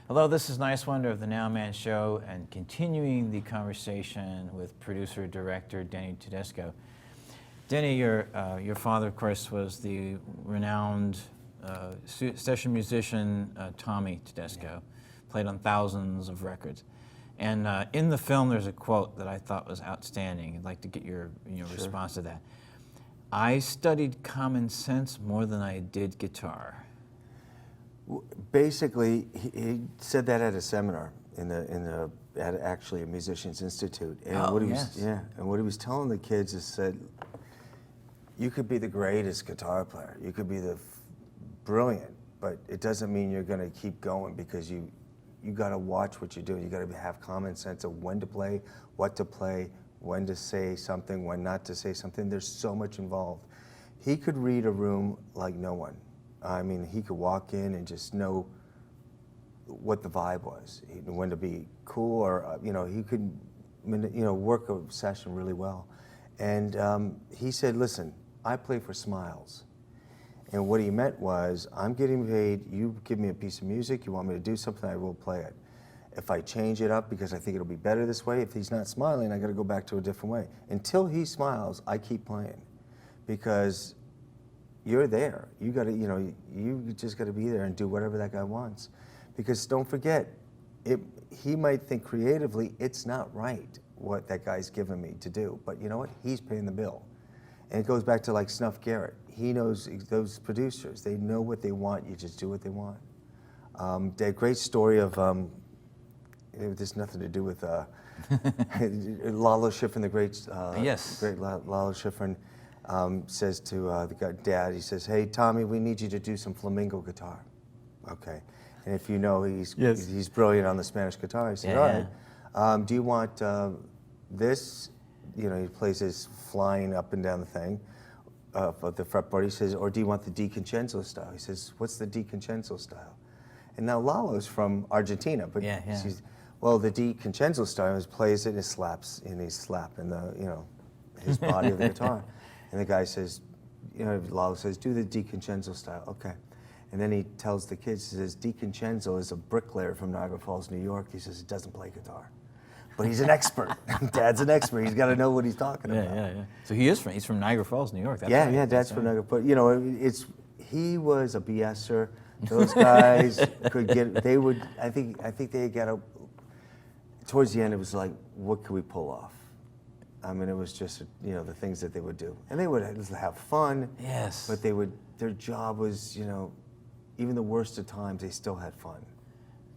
Hello, this is Niswander of the Nowman Show, and continuing the conversation with producer-director Denny Tedesco. Denny, your father, of course, was the renowned session musician Tommy Tedesco, played on thousands of records. And in the film, there's a quote that I thought was outstanding. I'd like to get your response to that. I studied common sense more than I did guitar. Basically, he said that at a seminar at actually a Musicians Institute. And what he was, and what he was telling the kids is said, you could be the greatest guitar player, you could be the brilliant, but it doesn't mean you're going to keep going, because you got to watch what you do. You got to have common sense of when to play, what to play, when to say something, when not to say something. There's so much involved. He could read a room like no one. I mean, he could walk in and just know what the vibe was, when to be cool, or he could, work a session really well. And he said, "Listen, I play for smiles." And what he meant was, I'm getting paid. You give me a piece of music. You want me to do something, I will play it. If I change it up because I think it'll be better this way, if he's not smiling, I got to go back to a different way. Until he smiles, I keep playing, because you're there. You got to, you just got to be there and do whatever that guy wants. Because don't forget, he might think creatively, it's not right what that guy's given me to do, but you know what? He's paying the bill. And it goes back to like Snuff Garrett. He knows, those producers, they know what they want, you just do what they want. That great story of, there's nothing to do with Lalo Schifrin, the great, great Lalo Schifrin. Says to the dad, he says, "Hey, Tommy, we need you to do some flamenco guitar." Okay. And if you know, he's brilliant on the Spanish guitar. He said, "All right, do you want this?" He plays his flying up and down the thing, of the fretboard. He says, "Or do you want the D Concenzo style?" He says, "What's the D Concenzo style?" And now Lalo's from Argentina, but well, the D Concenzo style is plays it and slaps, and he's slapping the, his body of the guitar. And the guy says, Lalo says, "Do the D Concenzo style." Okay. And then he tells the kids, he says, "D Concenzo is a bricklayer from Niagara Falls, New York." He says, "He doesn't play guitar." But he's an expert. Dad's an expert. He's got to know what he's talking about. So he's from Niagara Falls, New York. That's right. Dad's from Niagara Falls. He was a BSer. Those guys I think they got towards the end, it was like, what could we pull off? I mean, it was just, the things that they would do. And they would have fun. Yes. But their job was, even the worst of times, they still had fun.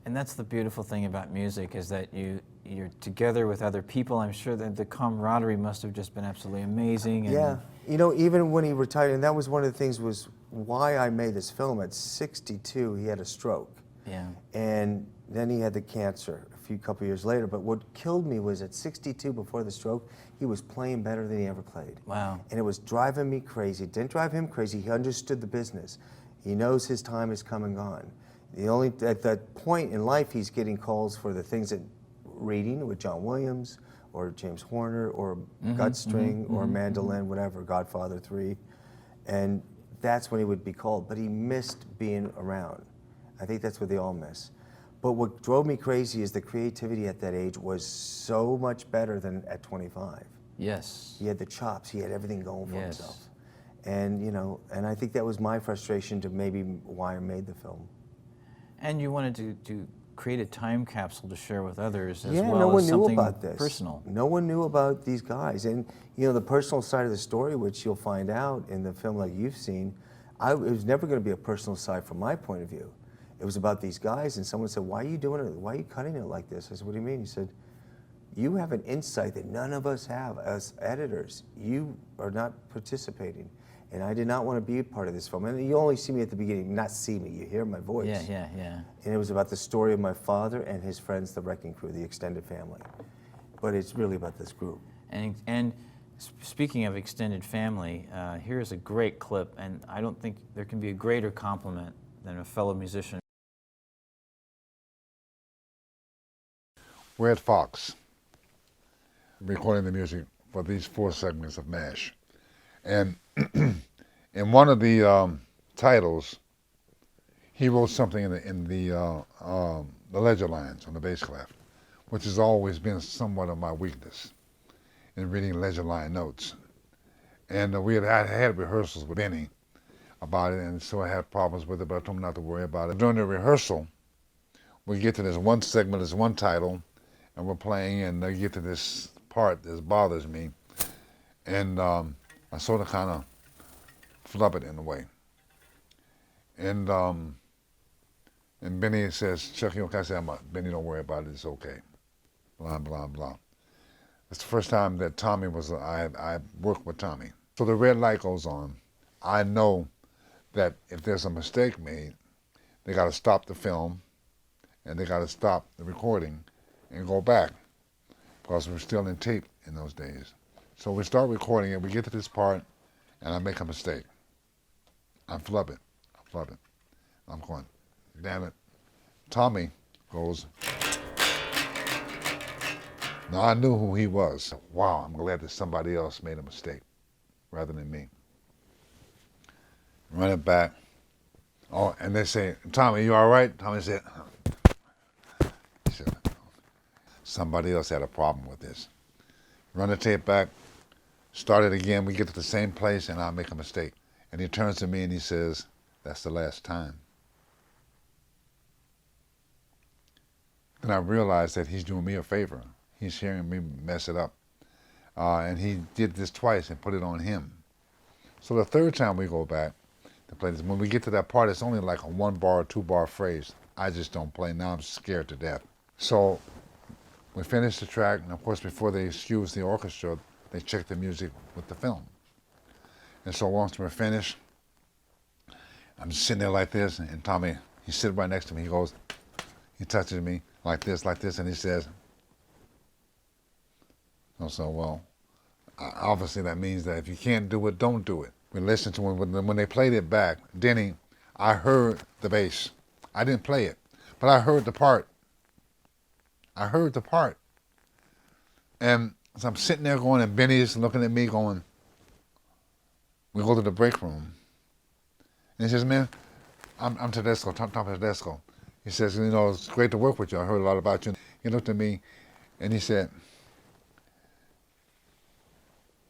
And that's the beautiful thing about music, is that you're together with other people. I'm sure that the camaraderie must have just been absolutely amazing. And even when he retired, and that was one of the things was why I made this film. At 62, he had a stroke. Yeah. And then he had the cancer a couple years later. But what killed me was at 62, before the stroke, he was playing better than he ever played. Wow. And it was driving me crazy. It didn't drive him crazy. He understood the business. He knows his time is come and gone. At that point in life, he's getting calls for the things that reading with John Williams or James Horner or gut string or mandolin, whatever, Godfather 3. And that's when he would be called. But he missed being around. I think that's what they all miss. But what drove me crazy is the creativity at that age was so much better than at 25. Yes. He had the chops. He had everything going for himself. And, and I think that was my frustration to maybe why I made the film. And you wanted to create a time capsule to share with others as no well one as knew something about this. personal. No one knew about these guys. And, the personal side of the story, which you'll find out in the film like you've seen, it was never going to be a personal side from my point of view. It was about these guys, and someone said, "Why are you doing it? Why are you cutting it like this?" I said, "What do you mean?" He said, "You have an insight that none of us have as editors. You are not participating." And I did not want to be a part of this film. And you only see me at the beginning, not see me, you hear my voice. Yeah. And it was about the story of my father and his friends, the Wrecking Crew, the extended family. But it's really about this group. And speaking of extended family, here's a great clip, and I don't think there can be a greater compliment than a fellow musician. We're at Fox, recording the music for these 4 segments of MASH. And in one of the titles, he wrote something in the the ledger lines on the bass clef, which has always been somewhat of my weakness in reading ledger line notes. And I had rehearsals with Benny about it, and so I had problems with it, but I told him not to worry about it. During the rehearsal, we get to this one segment, this one title, and we're playing, and they get to this part that bothers me, and I sort of kind of flub it in a way. And Benny says, Chuck, you okay? I said, Benny, don't worry about it, it's okay. Blah, blah, blah. It's the first time that Tommy I worked with Tommy. So the red light goes on. I know that if there's a mistake made, they got to stop the film and they got to stop the recording and go back because we're still in tape in those days. So we start recording it, we get to this part, and I make a mistake. I flub it. I'm going, damn it. Tommy goes, now I knew who he was. Wow, I'm glad that somebody else made a mistake rather than me. Run it back. Oh, and they say, Tommy, you all right? Tommy said, somebody else had a problem with this. Run the tape back, start it again, we get to the same place and I make a mistake. And he turns to me and he says, that's the last time. Then I realized that he's doing me a favor. He's hearing me mess it up. And he did this twice and put it on him. So the third time we go back to play this, when we get to that part, it's only like a 1 bar, 2 bar phrase. I just don't play. Now I'm scared to death. So we finish the track, and of course before they excuse the orchestra, they check the music with the film. And so once we're finished, I'm just sitting there like this, and Tommy, he's sitting right next to me. He goes, he touches me like this, and he says, so, well, obviously that means that if you can't do it, don't do it. We listened to him. When they played it back, Denny, I heard the bass. I didn't play it, but I heard the part. And so I'm sitting there going, and Benny's looking at me going, we go to the break room. And he says, man, I'm Tedesco, Tommy Tedesco. He says, you know, it's great to work with you. I heard a lot about you. He looked at me and he said,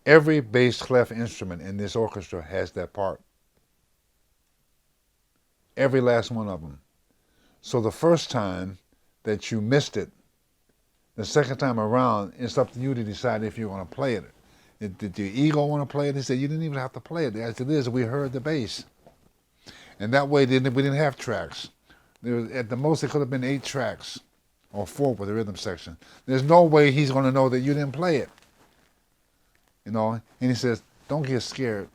every bass clef instrument in this orchestra has that part. Every last one of them. So the first time that you missed it, the second time around, it's up to you to decide if you want to play it. Did your ego want to play it? He said, you didn't even have to play it. As it is, we heard the bass. And that way, we didn't have tracks. At the most, it could have been 8 tracks, or 4 with the rhythm section. There's no way he's going to know that you didn't play it. You know, and he says, don't get scared.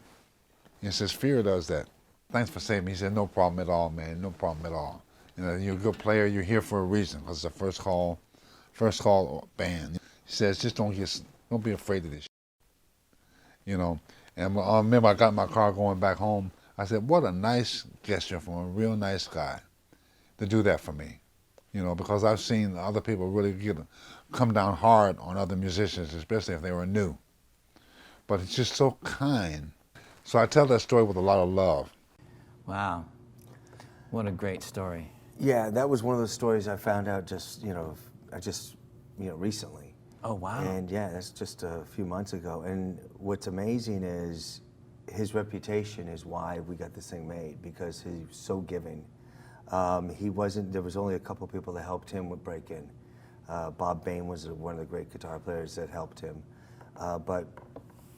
He says, fear does that. Thanks for saving me. He said, no problem at all, man, no problem at all. You know, you're a good player, you're here for a reason, because it's a first call band. He says, just don't be afraid of this. You know, and I remember I got in my car going back home. I said, what a nice gesture from a real nice guy to do that for me. You know, because I've seen other people really come down hard on other musicians, especially if they were new. But it's just so kind. So I tell that story with a lot of love. Wow. What a great story. Yeah, that was one of those stories I found out just recently. Oh, wow. And yeah, that's just a few months ago. And what's amazing is his reputation is why we got this thing made, because he's so giving. There was only a couple people that helped him with break-in. Bob Bain was one of the great guitar players that helped him. But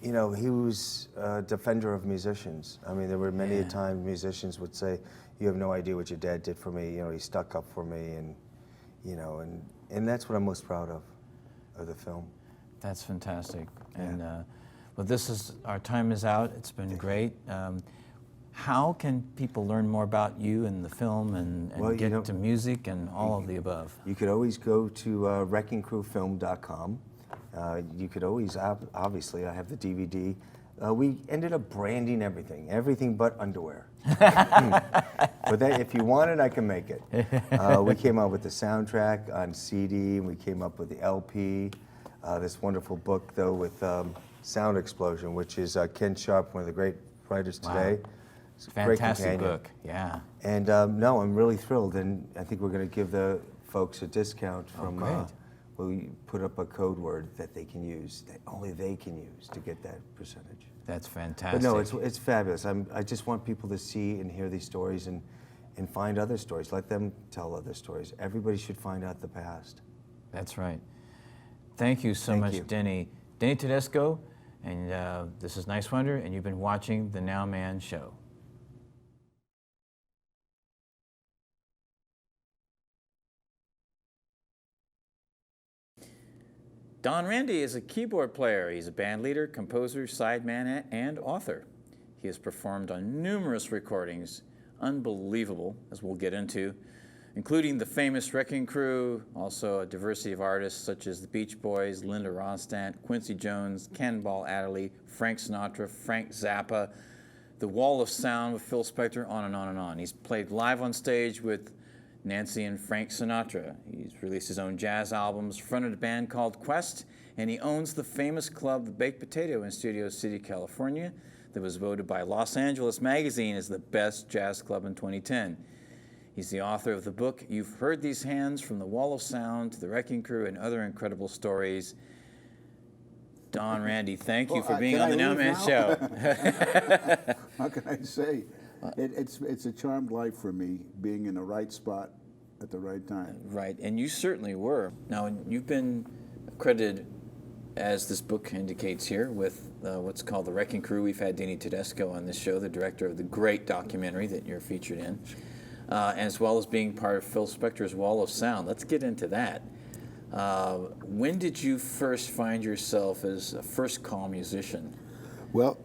you know, he was a defender of musicians. I mean, there were many times musicians would say, you have no idea what your dad did for me. You know, he stuck up for me, and you know, and that's what I'm most proud of the film. That's fantastic. And well, our time is out. It's been great. How can people learn more about you and the film and get to music and all of the above? You could always go to wreckingcrewfilm.com. You could always, obviously, I have the DVD. We ended up branding everything but underwear. But if you want it, I can make it. We came out with the soundtrack on CD, and we came up with the LP. This wonderful book, though, with Sound Explosion, which is Ken Sharp, one of the great writers today. It's a fantastic book, yeah. And no, I'm really thrilled, and I think we're going to give the folks a discount from. great. We put up a code word that they can use, that only they can use to get that percentage. That's fantastic. But no, it's fabulous. I just want people to see and hear these stories and find other stories. Let them tell other stories. Everybody should find out the past. That's right. Thank you so much, Denny. Denny Tedesco, and this is Niswander, and you've been watching The Nowman Show. Don Randi is a keyboard player. He's a band leader, composer, sideman, and author. He has performed on numerous recordings, unbelievable, as we'll get into, including the famous Wrecking Crew, also a diversity of artists such as the Beach Boys, Linda Ronstadt, Quincy Jones, Cannonball Adderley, Frank Sinatra, Frank Zappa, The Wall of Sound with Phil Spector, on and on and on. He's played live on stage with Nancy and Frank Sinatra. He's released his own jazz albums, fronted a band called Quest, and he owns the famous club, The Baked Potato, in Studio City, California, that was voted by Los Angeles Magazine as the best jazz club in 2010. He's the author of the book, You've Heard These Hands, From the Wall of Sound to the Wrecking Crew and Other Incredible Stories. Don Randi, thank you for being on the Nowman Show. How can I say? It's a charmed life for me, being in the right spot at the right time. Right, and you certainly were. Now, you've been credited, as this book indicates here, with what's called The Wrecking Crew. We've had Denny Tedesco on this show, the director of the great documentary that you're featured in, as well as being part of Phil Spector's Wall of Sound. Let's get into that. When did you first find yourself as a first-call musician? Well,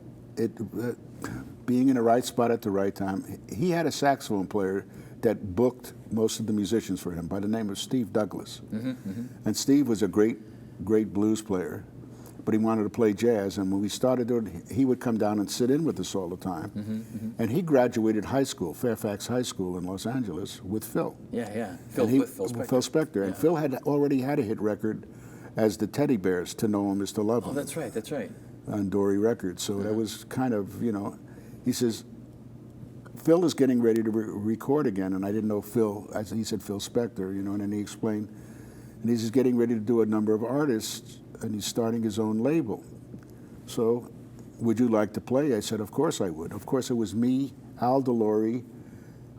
being in the right spot at the right time. He had a saxophone player that booked most of the musicians for him by the name of Steve Douglas. And Steve was a great blues player, but he wanted to play jazz. And when we started doing, he would come down and sit in with us all the time. And he graduated high school, Fairfax High School in Los Angeles, with Phil. Yeah. With Phil Spector. Phil Spector. Yeah. And Phil had already had a hit record as the Teddy Bears, To Know Him Is to Love Him. Oh, that's right. On Dory Records. So that was kind of, he says, Phil is getting ready to record again, and I didn't know Phil. He said Phil Spector, and then he explained, and he's just getting ready to do a number of artists, and he's starting his own label. So, would you like to play? I said, of course I would. Of course, it was me, Al DeLore,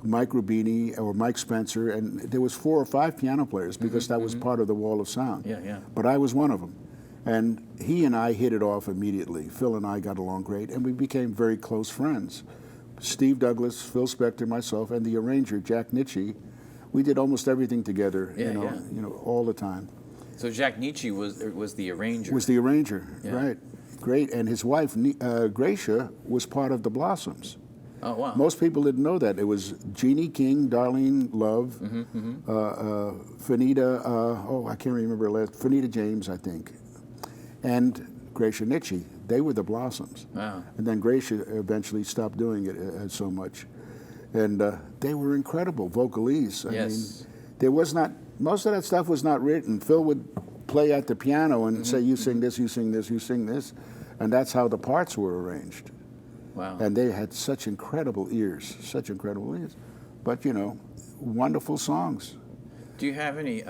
Mike Rubini, or Mike Spencer, and there was 4 or 5 piano players because that was part of the Wall of Sound. Yeah. But I was one of them. And he and I hit it off immediately. Phil and I got along great, and we became very close friends. Steve Douglas, Phil Spector, myself, and the arranger, Jack Nitzsche, we did almost everything together, all the time. So Jack Nitzsche was the arranger. Was the arranger, right. Great. And his wife, Gracia, was part of the Blossoms. Oh, wow. Most people didn't know that. It was Jeannie King, Darlene Love, Fanita, I can't remember her last, Fanita James, I think, and Gracia Nitzsche. They were the Blossoms. Wow. And then Gracia eventually stopped doing it so much. And they were incredible vocalese. I mean, there was not, most of that stuff was not written. Phil would play at the piano and say, you sing this, you sing this, you sing this. And that's how the parts were arranged. Wow. And they had such incredible ears. But, wonderful songs. Do you have any...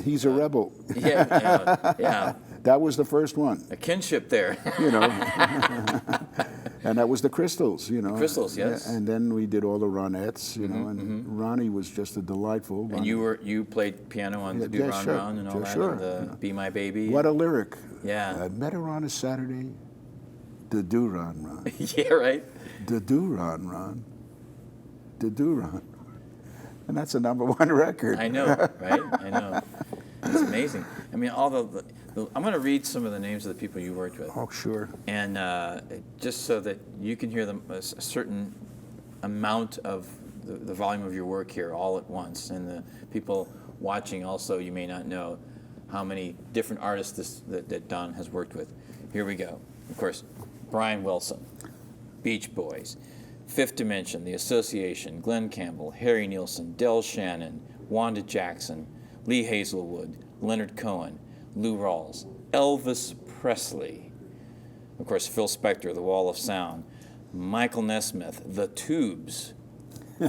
He's a Rebel. Yeah. That was the first one. A kinship there. And that was the Crystals, Crystals, yes. And then we did all the Ronettes, and Ronnie was just a delightful. And you played piano on the Do Ron Ron and all that, sure. and the Be My Baby. What a lyric. Yeah. I met her on a Saturday, the Do Ron Ron. Yeah, right. The Do Ron Ron. The Do Ron. And that's a #1 record. I know, right? I know. It's amazing. I mean, all the I'm going to read some of the names of the people you worked with. Oh, sure. And just so that you can hear them, a certain amount of the volume of your work here all at once. And the people watching also, you may not know how many different artists that Don has worked with. Here we go. Of course, Brian Wilson, Beach Boys, Fifth Dimension, The Association, Glenn Campbell, Harry Nilsson, Del Shannon, Wanda Jackson, Lee Hazelwood, Leonard Cohen, Lou Rawls, Elvis Presley, of course, Phil Spector, The Wall of Sound, Michael Nesmith, The Tubes,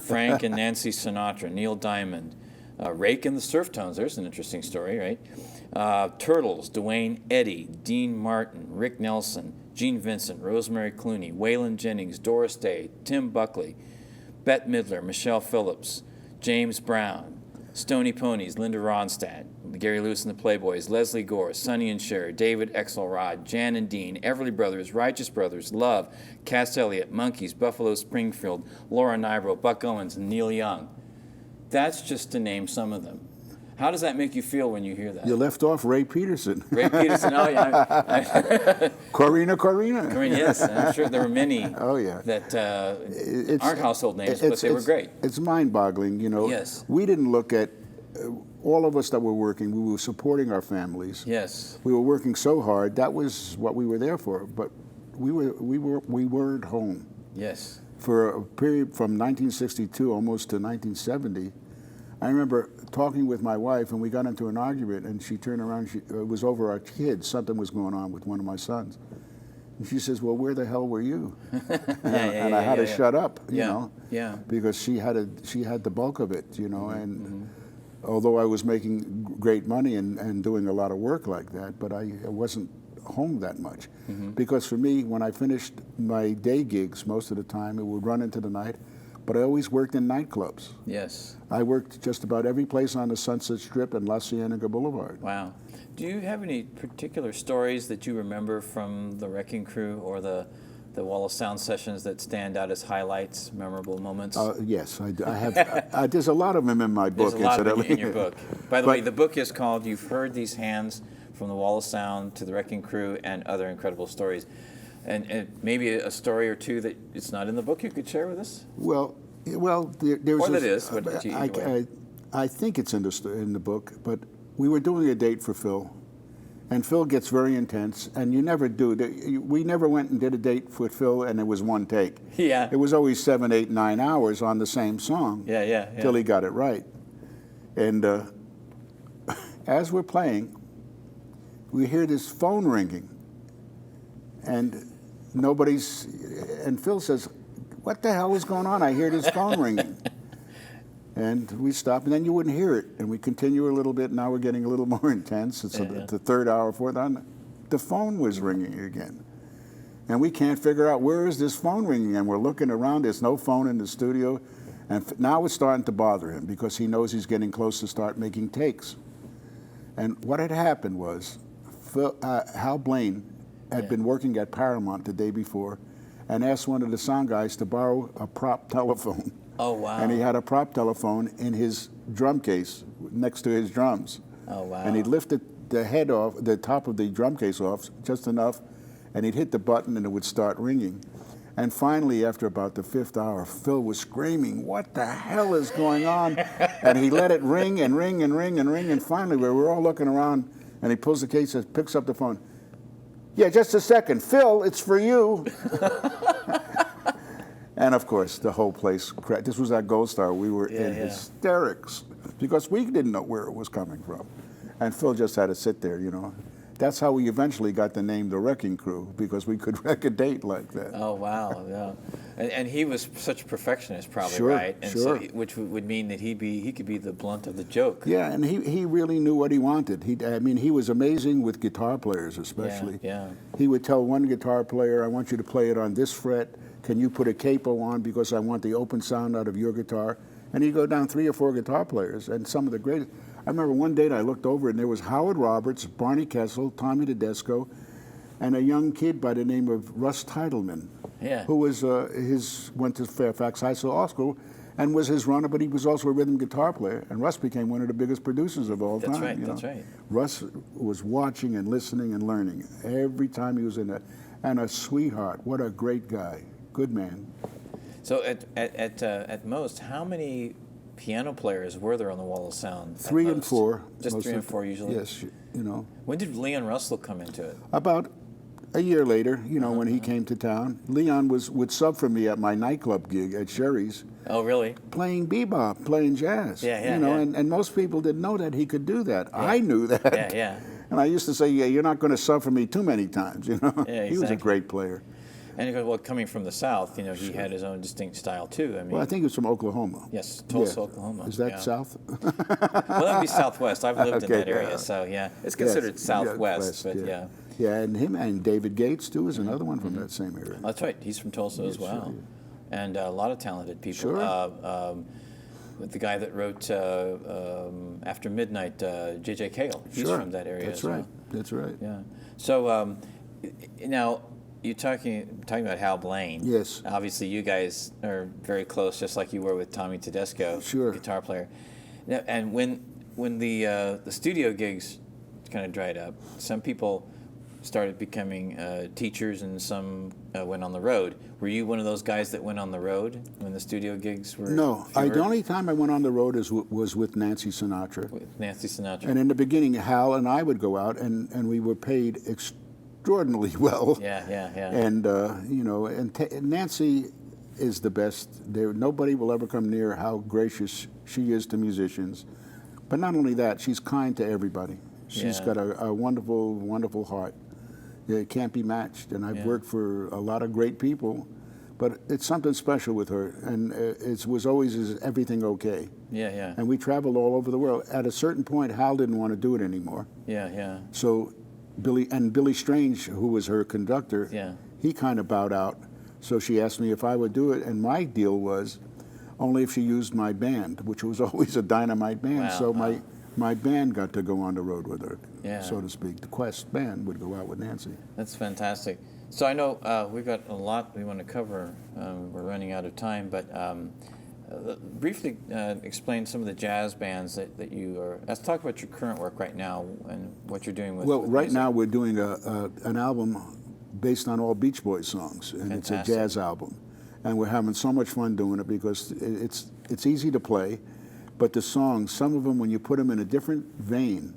Frank and Nancy Sinatra, Neil Diamond, Rake and the Surf Tones, there's an interesting story, right? Turtles, Dwayne Eddy, Dean Martin, Rick Nelson, Gene Vincent, Rosemary Clooney, Waylon Jennings, Doris Day, Tim Buckley, Bette Midler, Michelle Phillips, James Brown, Stony Ponies, Linda Ronstadt, Gary Lewis and the Playboys, Leslie Gore, Sonny and Cher, David Axelrod, Jan and Dean, Everly Brothers, Righteous Brothers, Love, Cass Elliot, Monkees, Buffalo Springfield, Laura Nyro, Buck Owens, and Neil Young. That's just to name some of them. How does that make you feel when you hear that? You left off Ray Peterson. Ray Peterson, oh yeah. Corina. Corrine, yes, I'm sure there were many Oh, yeah. that aren't household names, but they were great. It's mind-boggling, you know. Yes. We didn't look at, all of us that were working, we were supporting our families. Yes. We were working so hard, that was what we were there for, but we weren't home. Yes. For a period from 1962 almost to 1970, I remember talking with my wife, and we got into an argument, and she turned around, it was over our kids, something was going on with one of my sons. And she says, well, where the hell were you? And I had to shut up, you know, because she had the bulk of it, you know, and although I was making great money and doing a lot of work like that, but I wasn't home that much. Because for me, when I finished my day gigs, most of the time, it would run into the night, but I always worked in nightclubs. Yes. I worked just about every place on the Sunset Strip and La Cienega Boulevard. Wow. Do you have any particular stories that you remember from the Wrecking Crew or the Wall of Sound sessions that stand out as highlights, memorable moments? Yes, I have. There's a lot of them in my book, There's a lot of them incidentally. in your book. By the way, the book is called You've Heard These Hands, From the Wall of Sound to the Wrecking Crew and Other Incredible Stories. And maybe a story or two that it's not in the book you could share with us? Well, there's or that is, but I think it's in the book, but we were doing a date for Phil, and Phil gets very intense, and you never do. We never went and did a date with Phil, and it was one take. Yeah. It was always 7, 8, 9 hours on the same song. Yeah. Till he got it right. And as we're playing, we hear this phone ringing, and Phil says, what the hell is going on? I hear this phone ringing. And we stop, and then you wouldn't hear it. And we continue a little bit. Now we're getting a little more intense. It's the third hour, fourth hour. The phone was ringing again. And we can't figure out, where is this phone ringing? And we're looking around. There's no phone in the studio. And now it's starting to bother him because he knows he's getting close to start making takes. And what had happened was Hal Blaine had been working at Paramount the day before and asked one of the sound guys to borrow a prop telephone. Oh, wow. And he had a prop telephone in his drum case next to his drums. Oh, wow. And he'd lifted the head off, the top of the drum case off just enough, and he'd hit the button and it would start ringing. And finally, after about the 5th hour, Phil was screaming, what the hell is going on? And he let it ring and ring and ring and ring, and finally we were all looking around, and he pulls the case and picks up the phone. Yeah, just a second. Phil, it's for you. And of course, the whole place cracked. This was at Gold Star. We were in hysterics because we didn't know where it was coming from. And Phil just had to sit there, you know. That's how we eventually got the name The Wrecking Crew, because we could wreck a date like that. Oh, wow, yeah. And he was such a perfectionist, probably, Sure, right? And sure. So which would mean that he could be the blunt of the joke. Yeah, and he really knew what he wanted. He was amazing with guitar players, especially. Yeah. He would tell one guitar player, I want you to play it on this fret. Can you put a capo on because I want the open sound out of your guitar? And he'd go down 3 or 4 guitar players, and some of the greatest. I remember one date I looked over, and there was Howard Roberts, Barney Kessel, Tommy Tedesco, and a young kid by the name of Russ Titleman, who was went to Fairfax High School and was his runner, but he was also a rhythm guitar player. And Russ became one of the biggest producers of all time. That's right, that's right. Russ was watching and listening and learning every time he was in it. And a sweetheart. What a great guy. Good man. So at most, how many piano players were there on the Wall of Sound? 3 and 4. Just 3 and 4 usually? Yes, you know. When did Leon Russell come into it? About a year later, you know, when he came to town. Leon would sub for me at my nightclub gig at Sherry's. Oh, really? Playing bebop, playing jazz. Yeah, you know, yeah. And most people didn't know that he could do that. Yeah. I knew that. Yeah. And I used to say, yeah, you're not going to sub for me too many times, you know. Yeah, exactly. He was a great player. And well, coming from the South, you know, he had his own distinct style too. I mean, Well, I think he was from Oklahoma. yes, Tulsa, Yeah. Oklahoma. Is that yeah. south? Well, that'd be Southwest. I've lived in Okay, that area, yeah. so yeah, it's considered Yes, Southwest, West, but yeah. Yeah, and him and David Gates too is another one from that same area. That's right. He's from Tulsa as well, sure. and a lot of talented people. Sure. With the guy that wrote After Midnight, J.J. Cale. He's Sure. from that area That's as right. well. That's right. Yeah. So now you're talking about Hal Blaine. Yes. Obviously, you guys are very close, just like you were with Tommy Tedesco, Sure. guitar player. Now, and when the studio gigs kind of dried up, some people started becoming teachers, and some went on the road. Were you one of those guys that went on the road when the studio gigs were? No, fewer? the only time I went on the road was with Nancy Sinatra. With Nancy Sinatra. And in the beginning, Hal and I would go out, and we were paid extraordinarily well. Yeah. And you know, and Nancy is the best. Nobody will ever come near how gracious she is to musicians. But not only that, she's kind to everybody. She's Yeah. got a wonderful, wonderful heart. It can't be matched. And I've worked for a lot of great people, but it's something special with her. And it was always, is everything okay? Yeah. And we traveled all over the world. At a certain point, Hal didn't want to do it anymore. Yeah. So Billy Strange, who was her conductor, Yeah. he kind of bowed out. So she asked me if I would do it, and my deal was only if she used my band, which was always a dynamite band. Wow, So wow. my band got to go on the road with her, Yeah. so to speak. The Quest band would go out with Nancy. That's fantastic. So I know we've got a lot we want to cover. We're running out of time, but briefly explain some of the jazz bands that you are. Let's talk about your current work right now and what you're doing with. Well, with right music. now we're doing an album based on all Beach Boys songs, and it's a Fantastic. jazz album. And we're having so much fun doing it because it's easy to play, but the songs, some of them, when you put them in a different vein,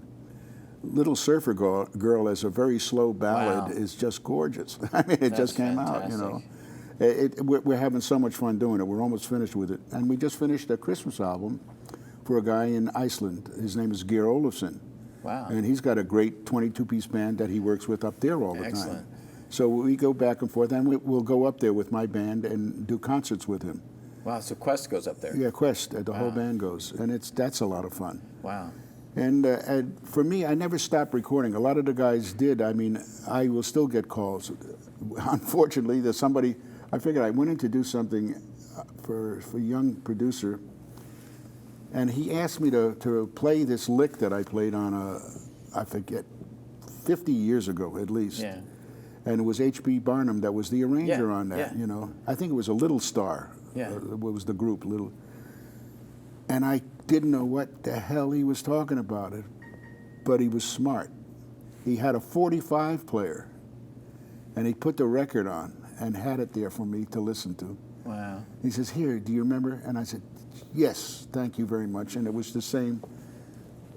Little Surfer Girl as a very slow ballad Wow. is just gorgeous. I mean, it That's just came out, you know. We're having so much fun doing it. We're almost finished with it. And we just finished a Christmas album for a guy in Iceland. His name is Geir Olafsson. Wow. And he's got a great 22-piece band that he works with up there all the Excellent. time. So we go back and forth, and we'll go up there with my band and do concerts with him. Wow. So Quest goes up there. Yeah, Quest, the whole band goes, and that's a lot of fun. Wow. And for me, I never stopped recording. A lot of the guys did. I mean, I will still get calls. Unfortunately, there's somebody. I figured I went in to do something for a young producer, and he asked me to play this lick that I played on I forget, 50 years ago at least. Yeah. And it was H.B. Barnum that was the arranger Yeah, on that, yeah. you know. I think it was a Little Star. Yeah. What was the group, Little. And I didn't know what the hell he was talking about, but he was smart. He had a 45 player, and he put the record on and had it there for me to listen to. Wow. He says, "Here, do you remember?" And I said, "Yes, thank you very much." And it was the same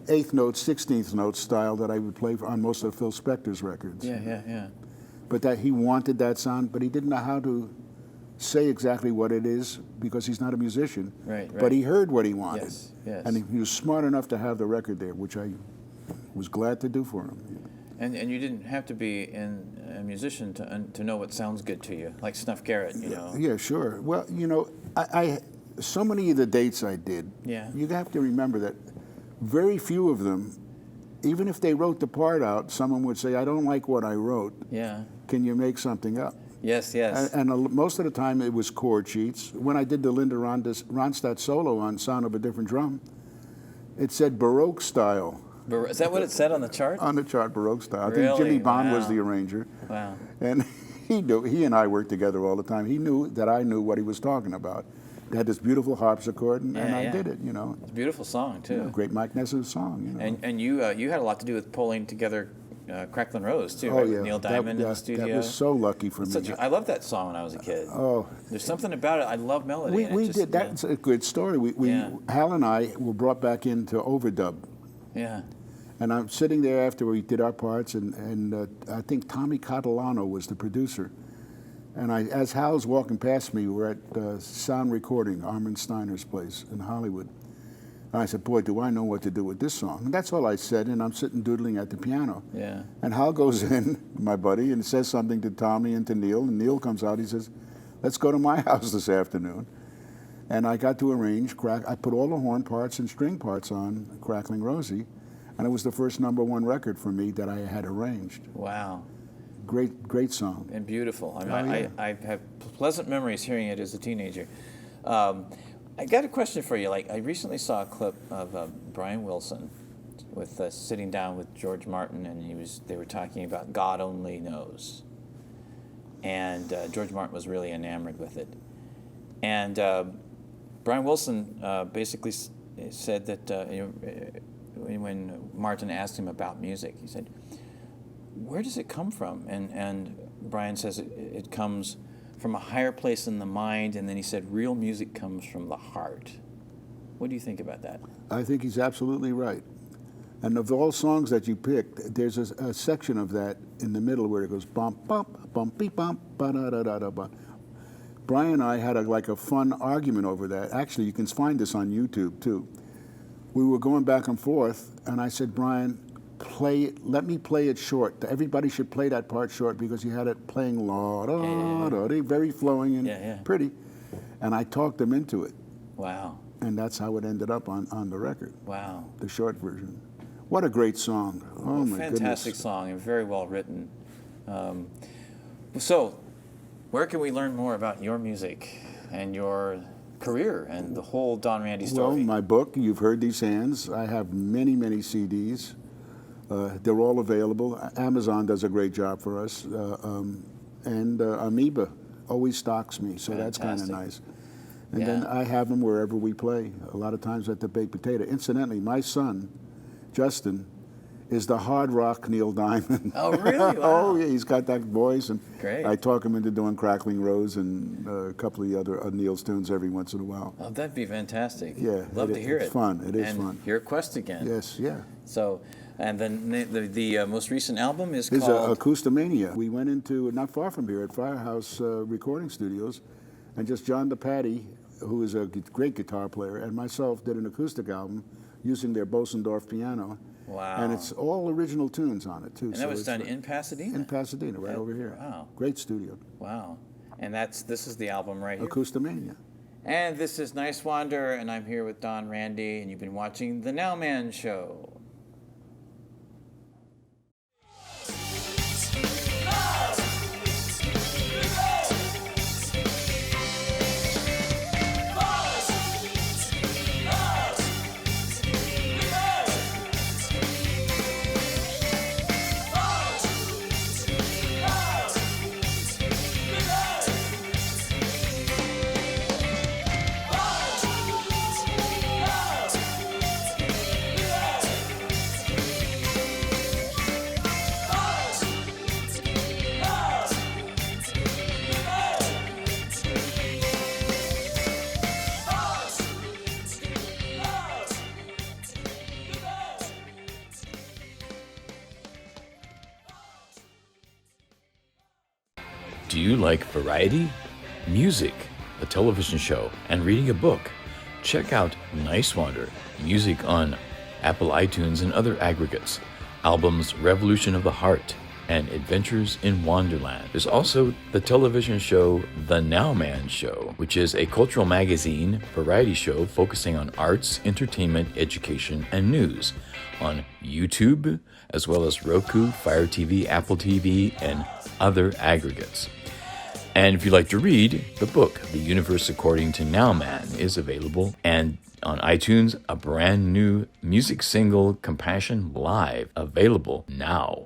8th note, 16th note style that I would play on most of Phil Spector's records. Yeah. But that he wanted that sound, but he didn't know how to say exactly what it is because he's not a musician. Right. But he heard what he wanted. Yes. And he was smart enough to have the record there, which I was glad to do for him. And you didn't have to be a musician to know what sounds good to you, like Snuff Garrett, you know. Yeah, sure. Well, you know, I so many of the dates I did, Yeah. you have to remember that very few of them, even if they wrote the part out, someone would say, "I don't like what I wrote. Yeah. Can you make something up?" Yes. And most of the time it was chord sheets. When I did the Linda Ronstadt solo on Sound of a Different Drum, it said Baroque style Is that what it said on the chart? on the chart, Baroque style. I think Really? Jimmy Bond was Wow. the arranger. Wow. And he and I worked together all the time. He knew that I knew what he was talking about. They had this beautiful harpsichord, and I did it, you know. It's a beautiful song too. Great Mike Ness's song, you know. And you had a lot to do with pulling together Cracklin Rose too, Oh, right? yeah. With Neil Diamond in the studio. That was so lucky for me. I loved that song when I was a kid. Oh, There's something about it. I love melody. and it we just- did. That's a good story. Yeah. Hal and I were brought back into overdub. Yeah. And I'm sitting there after we did our parts, and I think Tommy Catalano was the producer. And as Hal's walking past me, we're at Sound Recording, Armin Steiner's place in Hollywood. And I said, boy, do I know what to do with this song. And that's all I said, and I'm sitting doodling at the piano. Yeah. And Hal goes in, my buddy, and says something to Tommy and to Neil, and Neil comes out, he says, let's go to my house this afternoon. And I got to arrange, I put all the horn parts and string parts on Cracklin Rosie, and it was the first #1 record for me that I had arranged. Wow. Great song. And beautiful. Yeah. I have pleasant memories hearing it as a teenager. I got a question for you. Like, I recently saw a clip of Brian Wilson with sitting down with George Martin, and they were talking about God Only Knows. And George Martin was really enamored with it. And Brian Wilson basically said that when Martin asked him about music, he said, where does it come from? And Brian says it comes from a higher place in the mind, and then he said real music comes from the heart. What do you think about that? I think he's absolutely right. And of all songs that you picked, there's a section of that in the middle where it goes bump, bump, bumpy, bump, ba-da-da-da-da-ba. Brian and I had a fun argument over that. Actually, you can find this on YouTube, too. We were going back and forth, and I said, Brian, let me play it short. Everybody should play that part short because he had it playing very flowing and pretty. And I talked him into it. Wow. And that's how it ended up on the record. Wow. The short version. What a great song. Oh, my goodness. Fantastic song and very well written. So, where can we learn more about your music and your career and the whole Don Randi story? Well, my book, You've Heard These Hands. I have many, many CDs. They're all available. Amazon does a great job for us. And Amoeba always stocks me, so that's kind of nice. And then I have them wherever we play, a lot of times at the Baked Potato. Incidentally, my son, Justin, is the hard rock Neil Diamond. Oh, really? Wow. Oh, yeah, he's got that voice. And great. I talk him into doing Cracklin Rose and a couple of the other Neil's tunes every once in a while. Oh, that'd be fantastic. Yeah. Love to hear it. It's fun. It is and fun. Your Quest again. Yes, yeah. So, and then the most recent album is It's called... Acoustomania. We went into, not far from here, at Firehouse Recording Studios, and just John DePatty, who is a great guitar player, and myself did an acoustic album using their Bosendorf piano. Wow. And it's all original tunes on it, too. And that was done in Pasadena? In Pasadena, right over here. Wow. Great studio. Wow. And this is the album right here? Acoustomania. And this is Niswander, and I'm here with Don Randi, and you've been watching The Nowman Show. Do you like variety, music, a television show, and reading a book? Check out Niswander, music on Apple iTunes and other aggregates, albums Revolution of the Heart and Adventures in Wonderland. There's also the television show The Nowman Show, which is a cultural magazine variety show focusing on arts, entertainment, education, and news on YouTube, as well as Roku, Fire TV, Apple TV, and other aggregates. And if you'd like to read, the book, The Universe According to Nowman, is available. And on iTunes, a brand new music single, Compassion Live, available now.